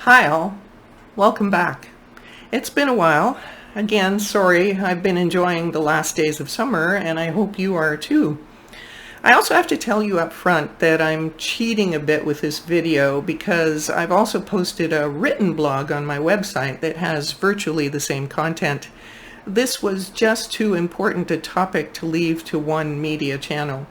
Hi all, welcome back. It's been a while. Again, sorry, I've been enjoying the last days of summer and I hope you are too. I also have to tell you up front that I'm cheating a bit with this video because I've also posted a written blog on my website that has virtually the same content. This was just too important a topic to leave to one media channel.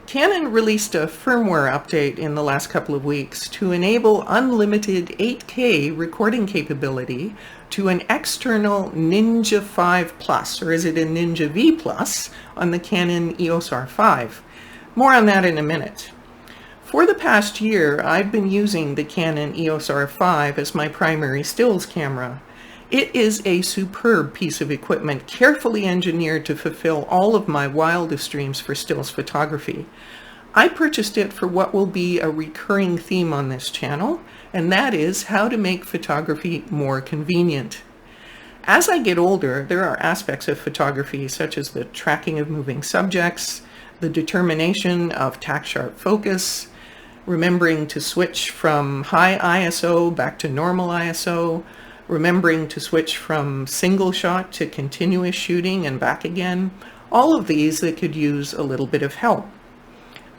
Canon released a firmware update in the last couple of weeks to enable unlimited 8K recording capability to an external Ninja 5 Plus, or is it a Ninja V Plus, on the Canon EOS R5. More on that in a minute. For the past year, I've been using the Canon EOS R5 as my primary stills camera. It is a superb piece of equipment, carefully engineered to fulfill all of my wildest dreams for stills photography. I purchased it for what will be a recurring theme on this channel, and that is how to make photography more convenient. As I get older, there are aspects of photography such as the tracking of moving subjects, the determination of tack-sharp focus, remembering to switch from high ISO back to normal ISO, remembering to switch from single shot to continuous shooting and back again, all of these that could use a little bit of help.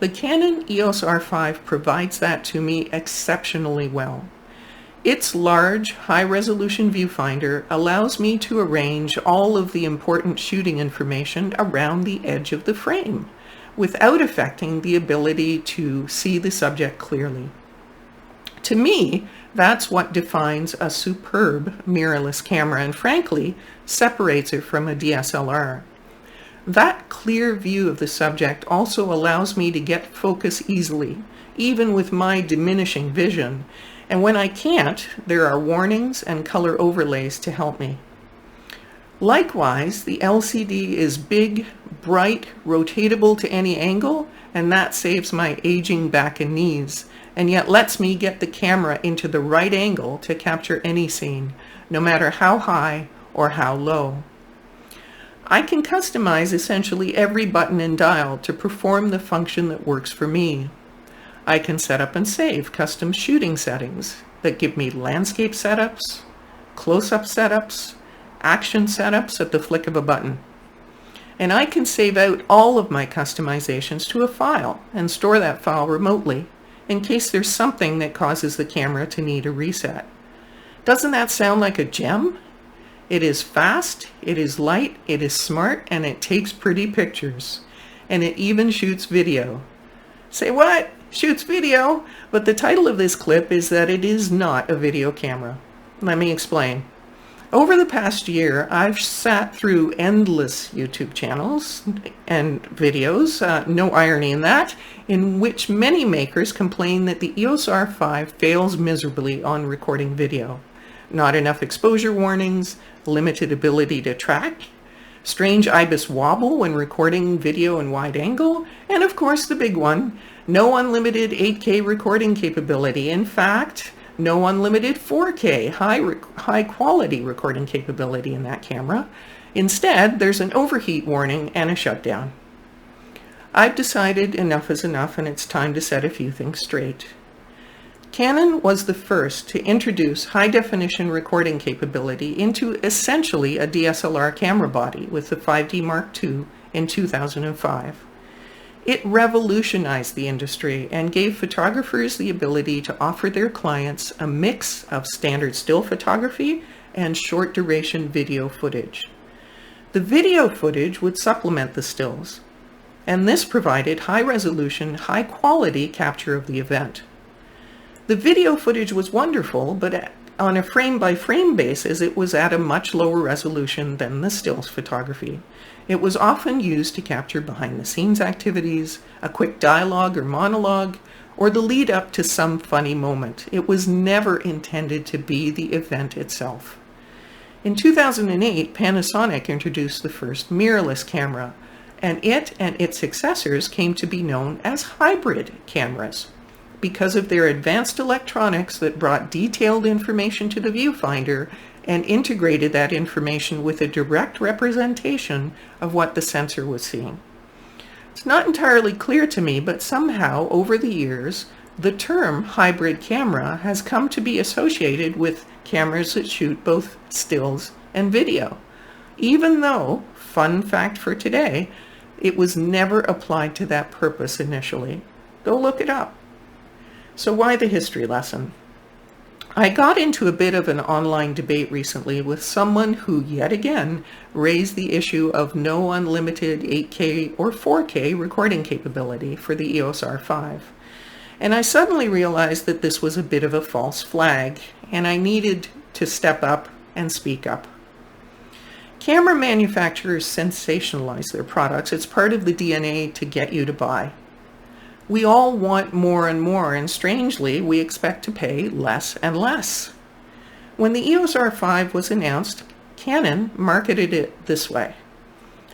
The Canon EOS R5 provides that to me exceptionally well. Its large, high-resolution viewfinder allows me to arrange all of the important shooting information around the edge of the frame, without affecting the ability to see the subject clearly. To me, that's what defines a superb mirrorless camera and frankly separates it from a DSLR. That clear view of the subject also allows me to get focus easily, even with my diminishing vision, and when I can't, there are warnings and color overlays to help me. Likewise, the LCD is big, bright, rotatable to any angle, and that saves my aging back and knees, and yet lets me get the camera into the right angle to capture any scene, no matter how high or how low. I can customize essentially every button and dial to perform the function that works for me. I can set up and save custom shooting settings that give me landscape setups, close-up setups, action setups at the flick of a button. And I can save out all of my customizations to a file and store that file remotely in case there's something that causes the camera to need a reset. Doesn't that sound like a gem? It is fast, it is light, it is smart, and it takes pretty pictures. And it even shoots video. Say what? Shoots video? But the title of this clip is that it is not a video camera. Let me explain. Over the past year, I've sat through endless YouTube channels and videos, no irony in that, in which many makers complain that the EOS R5 fails miserably on recording video. Not enough exposure warnings, limited ability to track, strange IBIS wobble when recording video in wide angle, and of course the big one, no unlimited 8K recording capability. In fact, no unlimited 4K high quality recording capability in that camera. Instead, there's an overheat warning and a shutdown. I've decided enough is enough and it's time to set a few things straight. Canon was the first to introduce high-definition recording capability into essentially a DSLR camera body with the 5D Mark II in 2005. It revolutionized the industry and gave photographers the ability to offer their clients a mix of standard still photography and short-duration video footage. The video footage would supplement the stills, and this provided high-resolution, high-quality capture of the event. The video footage was wonderful, but on a frame-by-frame basis, it was at a much lower resolution than the stills photography. It was often used to capture behind-the-scenes activities, a quick dialogue or monologue, or the lead-up to some funny moment. It was never intended to be the event itself. In 2008, Panasonic introduced the first mirrorless camera, and it and its successors came to be known as hybrid cameras, because of their advanced electronics that brought detailed information to the viewfinder and integrated that information with a direct representation of what the sensor was seeing. It's not entirely clear to me, but somehow over the years, The term hybrid camera has come to be associated with cameras that shoot both stills and video, even though, fun fact for today, it was never applied to that purpose initially. Go look it up. So why the history lesson? I got into a bit of an online debate recently with someone who yet again raised the issue of no unlimited 8K or 4K recording capability for the EOS R5. And I suddenly realized that this was a bit of a false flag, and I needed to step up and speak up. Camera manufacturers sensationalize their products. It's part of the DNA to get you to buy. We all want more and more, and strangely, we expect to pay less and less. When the EOS R5 was announced, Canon marketed it this way.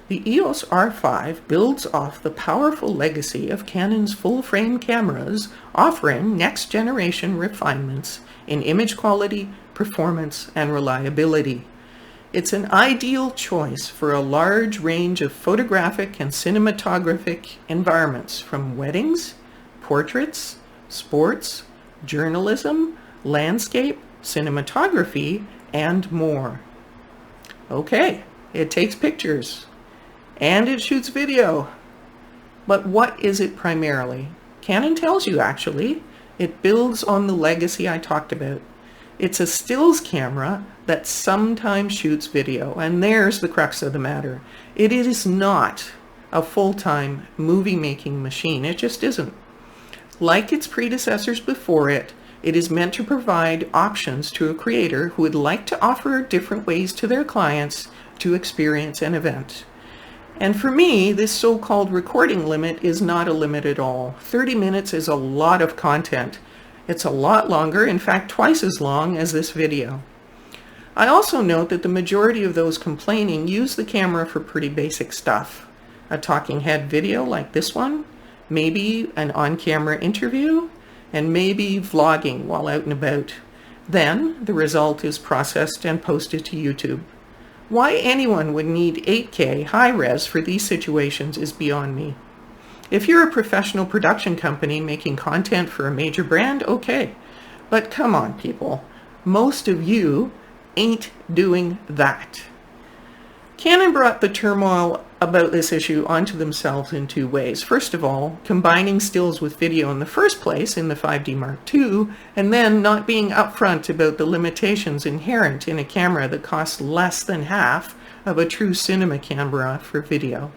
The EOS R5 builds off the powerful legacy of Canon's full-frame cameras, offering next-generation refinements in image quality, performance, and reliability. It's an ideal choice for a large range of photographic and cinematographic environments, from weddings, portraits, sports, journalism, landscape, cinematography, and more. Okay, it takes pictures, and it shoots video. But what is it primarily? Canon tells you, actually. It builds on the legacy I talked about. It's a stills camera that sometimes shoots video, and there's the crux of the matter. It is not a full-time movie-making machine. It just isn't. Like its predecessors before it, it is meant to provide options to a creator who would like to offer different ways to their clients to experience an event. And for me, this so-called recording limit is not a limit at all. 30 minutes is a lot of content. It's a lot longer, in fact, twice as long as this video. I also note that the majority of those complaining use the camera for pretty basic stuff. A talking head video like this one, maybe an on-camera interview, and maybe vlogging while out and about. Then the result is processed and posted to YouTube. Why anyone would need 8K high-res for these situations is beyond me. If you're a professional production company making content for a major brand, okay. But come on, people. Most of you ain't doing that. Canon brought the turmoil about this issue onto themselves in two ways. First of all, combining stills with video in the first place in the 5D Mark II, and then not being upfront about the limitations inherent in a camera that costs less than half of a true cinema camera for video.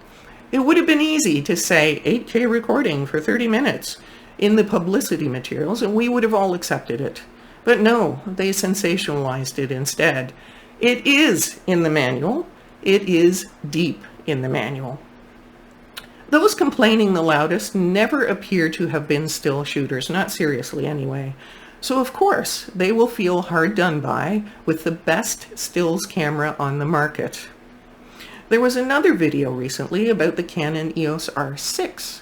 It would have been easy to say 8K recording for 30 minutes in the publicity materials, and we would have all accepted it. But no, they sensationalized it instead. It is in the manual. It is deep in the manual. Those complaining the loudest never appear to have been still shooters, not seriously anyway. So of course, they will feel hard done by with the best stills camera on the market. There was another video recently about the Canon EOS R6,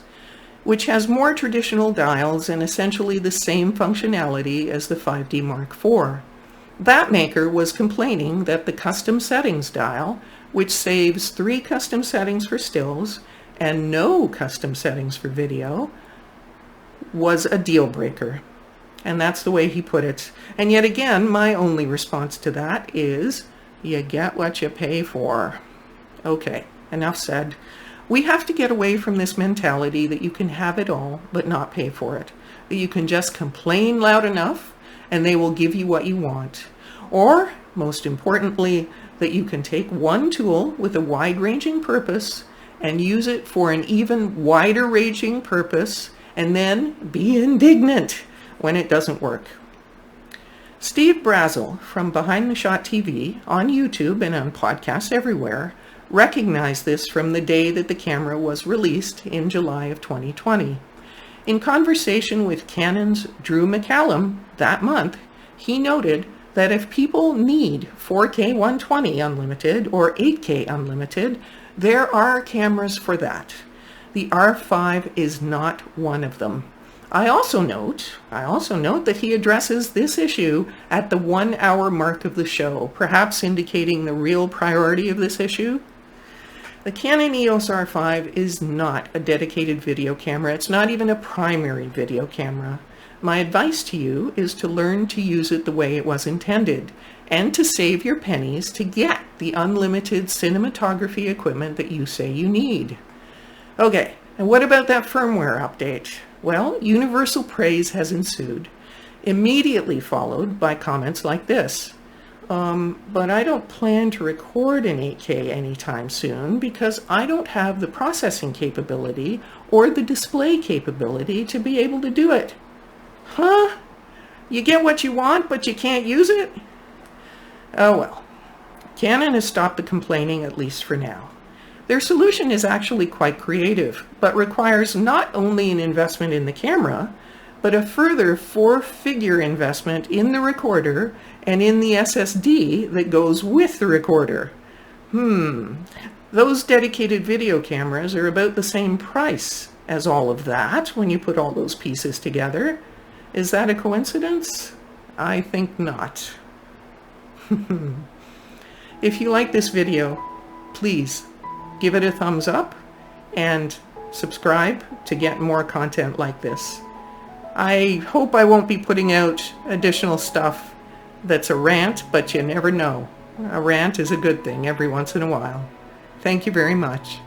which has more traditional dials and essentially the same functionality as the 5D Mark IV. That maker was complaining that the custom settings dial, which saves 3 custom settings for stills and no custom settings for video, was a deal breaker. And that's the way he put it. And yet again, my only response to that is, you get what you pay for. Okay, enough said. We have to get away from this mentality that you can have it all but not pay for it. That you can just complain loud enough and they will give you what you want. Or, most importantly, that you can take one tool with a wide-ranging purpose and use it for an even wider-ranging purpose and then be indignant when it doesn't work. Steve Brazel from Behind the Shot TV on YouTube and on podcasts everywhere recognized this from the day that the camera was released in July of 2020. In conversation with Canon's Drew McCallum that month, he noted that if people need 4K 120 unlimited or 8K unlimited, there are cameras for that. The R5 is not one of them. I also note that he addresses this issue at the 1 hour mark of the show, perhaps indicating the real priority of this issue. The Canon EOS R5 is not a dedicated video camera. It's not even a primary video camera. My advice to you is to learn to use it the way it was intended and to save your pennies to get the unlimited cinematography equipment that you say you need. Okay, and what about that firmware update? Well, universal praise has ensued, immediately followed by comments like this. But I don't plan to record in 8K anytime soon because I don't have the processing capability or the display capability to be able to do it. Huh? You get what you want, but you can't use it? Oh well. Canon has stopped the complaining, at least for now. Their solution is actually quite creative, but requires not only an investment in the camera, but a further 4-figure investment in the recorder and in the SSD that goes with the recorder. Those dedicated video cameras are about the same price as all of that when you put all those pieces together. Is that a coincidence? I think not. If you like this video, please give it a thumbs up and subscribe to get more content like this. I hope I won't be putting out additional stuff that's a rant, but you never know. A rant is a good thing every once in a while. Thank you very much.